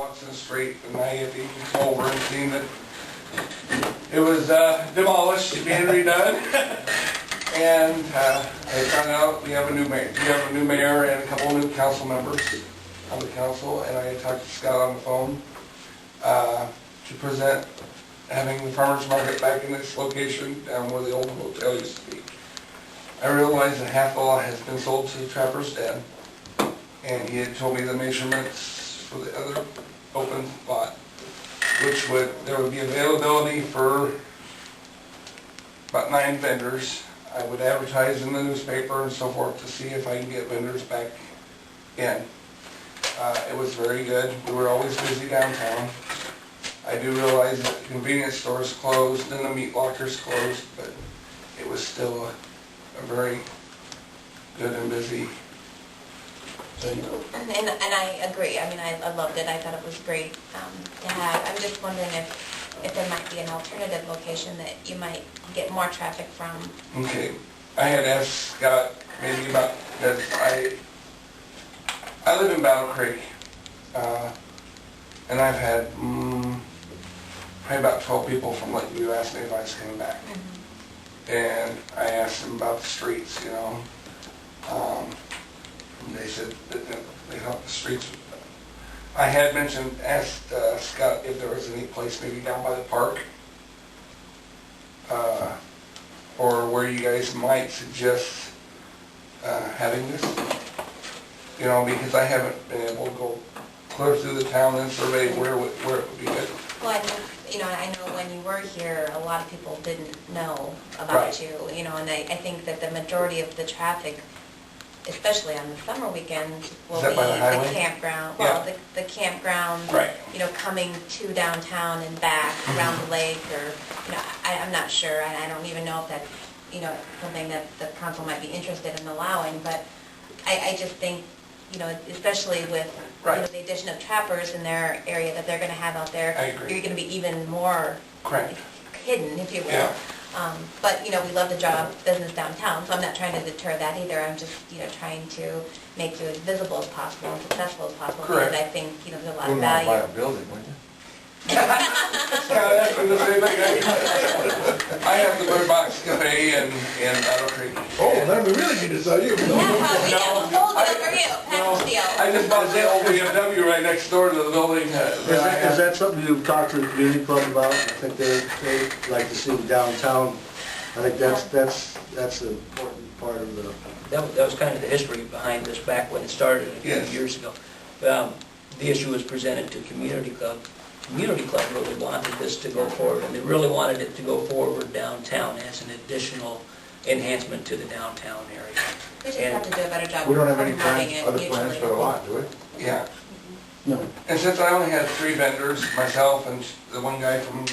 Watching the street, and I had even come over and seen that it was demolished, being redone. And I found out we have a new mayor. We have a new mayor and a couple of new council members on the council. And I had talked to Scott on the phone to present having the farmers market back in its location down where the old hotel used to be. I realized that half the lot has been sold to Trapper's Den, and he had told me the measurements for the other open lot, which there would be availability for about 9 vendors. I would advertise in the newspaper and so forth to see if I can get vendors back in. It was very good. We were always busy downtown. I do realize that the convenience stores closed and the meat lockers closed, but it was still a very good and busy venue. And I agree. I mean, I loved it. I thought it was great to have. I'm just wondering if there might be an alternative location that you might get more traffic from. Okay. I had asked Scott maybe about that. I live in Battle Creek, and I've had probably about 12 people from Lakeview ask me if I was coming back. And I asked them about the streets, you know. And they said that they thought the streets. I had asked Scott if there was any place maybe down by the park, or where you guys might suggest having this. You know, because I haven't been able to go clear through the town and survey where it would be good. Well, I think, you know, I know when you were here, a lot of people didn't know about you, you know, and I think that the majority of the traffic, especially on the summer weekends, will be the campground. Well, the campground, you know, coming to downtown and back around the lake, or, you know, I'm not sure. I don't even know if that's, you know, something that the council might be interested in allowing, but I just think, you know, especially with you know, the addition of trappers in their area that they're going to have out there, you're going to be even more hidden, if you will. Yeah. But, you know, we love to draw business downtown, so I'm not trying to deter that either. I'm just, you know, trying to make you as visible as possible and successful as possible. Because I think, you know, there's a lot of value. Buy a building, wouldn't you? I have the Bird Box Cafe in Battle Creek. Oh, that'd be really good to sell you. Yeah, we have a whole deal for you, package deal. I just bought the old BMW right next door to the building. Is that something you've talked to the community club about? I think they'd like to see downtown. I think that's the important part of the... That was kind of the history behind this back when it started a few years ago. The issue was presented to community club. Community club really wanted this to go forward, and they really wanted it to go forward downtown as an additional enhancement to the downtown area. We just have to do a better job. We don't have any other plans for the lot, do we? Yeah. No. And since I only had 3 vendors, myself and the one guy from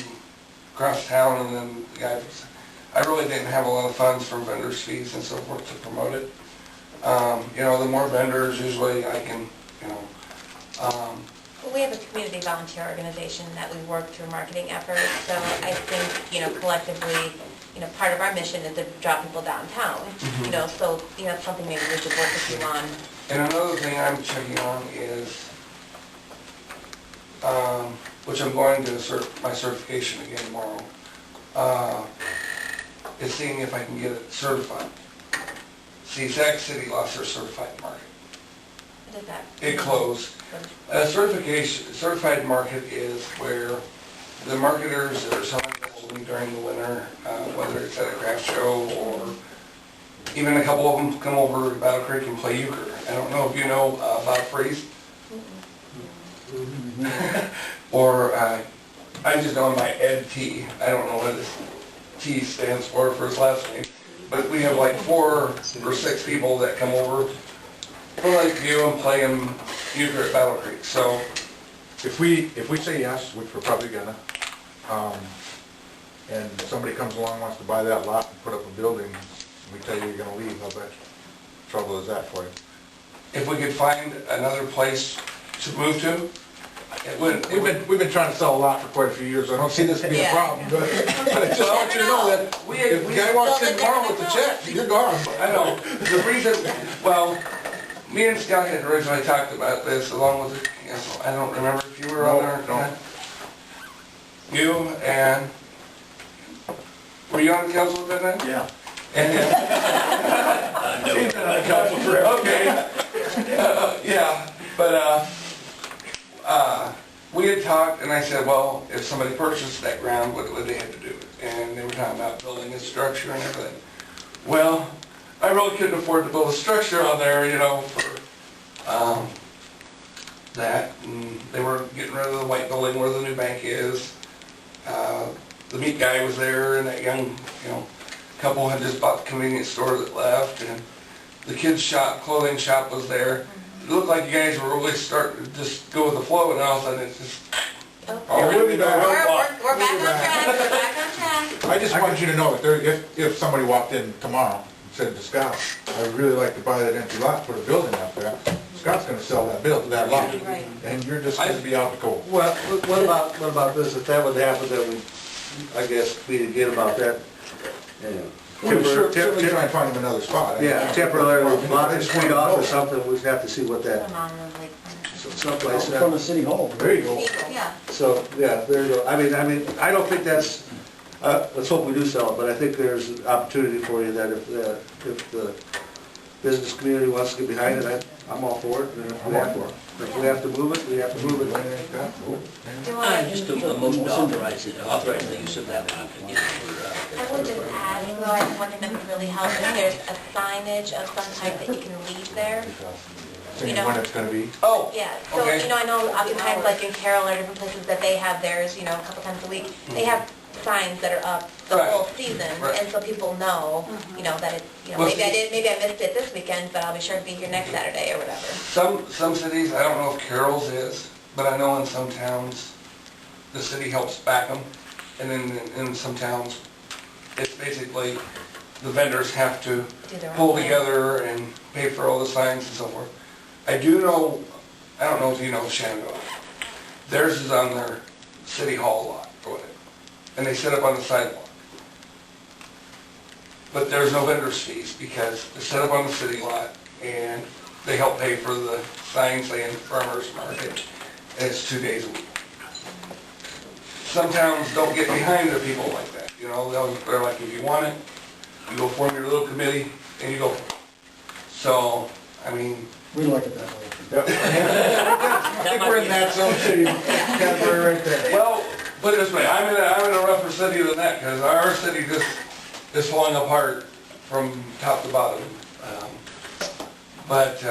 across town, and then the guy from, I really didn't have a lot of funds from vendors' fees and so forth to promote it. You know, the more vendors, usually I can, you know. Well, we have a community volunteer organization that we work through marketing efforts, so I think, you know, collectively, you know, part of our mission is to draw people downtown, you know, so, you know, it's something maybe we should work with you on. And another thing I'm checking on is, which I'm going to my certification again tomorrow, is seeing if I can get it certified. See, Sac City lost their certified market. What is that? It closed. Certified market is where the marketers that are selling gold during the winter, whether it's at a craft show or even a couple of them come over to Battle Creek and play euchre. I don't know if you know Bob Freeze. Or I just know him by Ed T. I don't know what his T stands for his last name. But we have like 4 or 6 people that come over for Lakeview and play them euchre at Battle Creek. So If we say yes, which we're probably gonna, and somebody comes along and wants to buy that lot and put up a building, and we tell you you're gonna leave, how much trouble is that for you? if we could find another place to move to, it would. We've been trying to sell a lot for quite a few years. I don't see this being a problem, but I just want you to know that if the guy walks in tomorrow with the check, you're gone. I know. The reason, well, me and Scott had originally talked about this along with the council. I don't remember if you were on there. No. You and, were you on the council with that then? Yeah. And He's been on the council forever. okay. Yeah, but we had talked, and I said, well, if somebody purchased that ground, what would they have to do? And they were talking about building a structure and everything. Well, I really couldn't afford to build a structure on there, you know, for that. And they were getting rid of the white building where the new bank is. The meat guy was there, and that young, you know, couple had just bought the convenience store that left, and the kids' shop, clothing shop was there. It looked like you guys were really starting to just go with the flow, and all of a sudden it's just... We'll be back. We're back on track, we're back on track. I just want you to know, if somebody walked in tomorrow and said to Scott, I'd really like to buy that empty lot, put a building up there, Scott's gonna sell that lot. Right. And you're just gonna be out the cold. Well, what about this, if that would happen, then we, I guess, meet again about that. We're certainly trying to find him another spot. Yeah, temporarily block the street off or something, we'd have to see what that, Come on, like, someplace. From the city hall. There you go. yeah. So, yeah, there you go. I mean, I don't think that's, let's hope we do sell it, but I think there's an opportunity for you that if the business community wants to get behind it, I'm all for it. And if we have to move it, we have to move it. Do you want Just a motion to authorize the use of that lot again for, I would just add, though, I think one thing that would really help is there's a signage of some type that you can leave there. Saying when it's gonna be. Oh, Yeah, so, okay. you know, I know oftentimes like in Carroll or different places that they have theirs, you know, a couple times a week. They have signs that are up the Right. whole season, Right. and so people know, you know, that it, you know, Well, maybe see- maybe I missed it this weekend, but I'll be sure to be here next Saturday or whatever. Some cities, I don't know if Carroll's is, but I know in some towns, the city helps back them. And then in some towns, it's basically, the vendors have to Do their own pull thing. together and pay for all the signs and so forth. I do know, I don't know if you know Shenandoah. Theirs is on their city hall lot or whatever, and they set up on the sidewalk. But there's no vendor's fees because they're set up on the city lot and they help pay for the sign saying farmer's market, and it's 2 days a week. Some towns don't get behind their people like that, you know, they're like, if you want it, you go form your little committee and you go. So, I mean, We like it that way. I think we're in that zone city category right there. well, put it this way, I'm in a rougher city than that, because our city just is falling apart from top to bottom. But,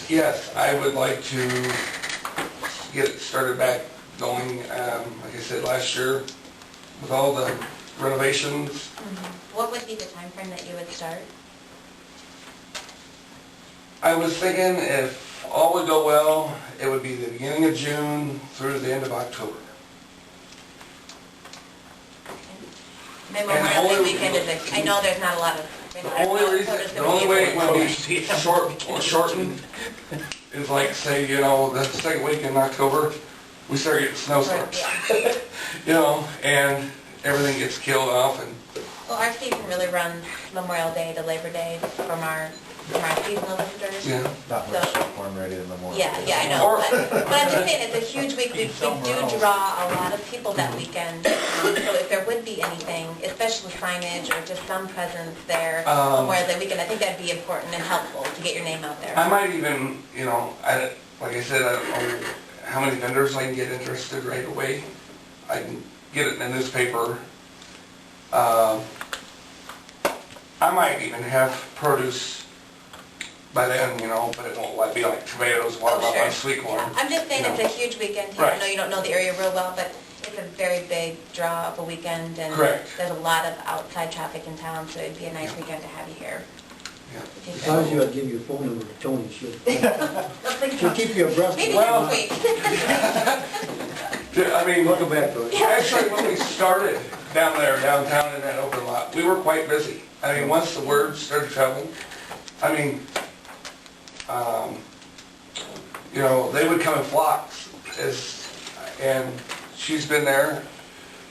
yes, I would like to get it started back going, like I said, last year, with all the renovations. What would be the time frame that you would start? I was thinking if all would go well, it would be the beginning of June through the end of October. Maybe And the Memorial Day only- weekend is, I know there's not a lot of. The only way it would be shortened is like, say, you know, the second week in October, we start getting snowstorms. You know, and everything gets killed off and, Well, our season really runs Memorial Day to Labor Day from our seasonal visitors. yeah. Not much corn ready in the morning. Yeah, I know, but I'm just saying, it's a huge week, we do draw a lot of people that weekend. So if there would be anything, especially signage or just some presence there, Memorial Day weekend, I think that'd be important and helpful to get your name out there. I might even, you know, like I said, I don't know how many vendors I can get interested right away. I can get it in the newspaper. I might even have produce by then, you know, but it won't be like tomatoes, watermelon, sweet corn. I'm just saying it's a huge weekend, too. I know you don't know the area real well, but it's a very big draw of a weekend, and Correct. there's a lot of outside traffic in town, so it'd be a nice weekend to have you here. Yeah. If you As could. long as you would give your phone number to Tony, she'll Maybe keep you abreast. Well- next week. I mean, Welcome back, Tony. actually, when we started down there, downtown in that open lot, we were quite busy. I mean, once the word started traveling, I mean, you know, they would come in flocks, and she's been there,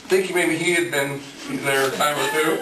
thinking maybe he had been there a time or two.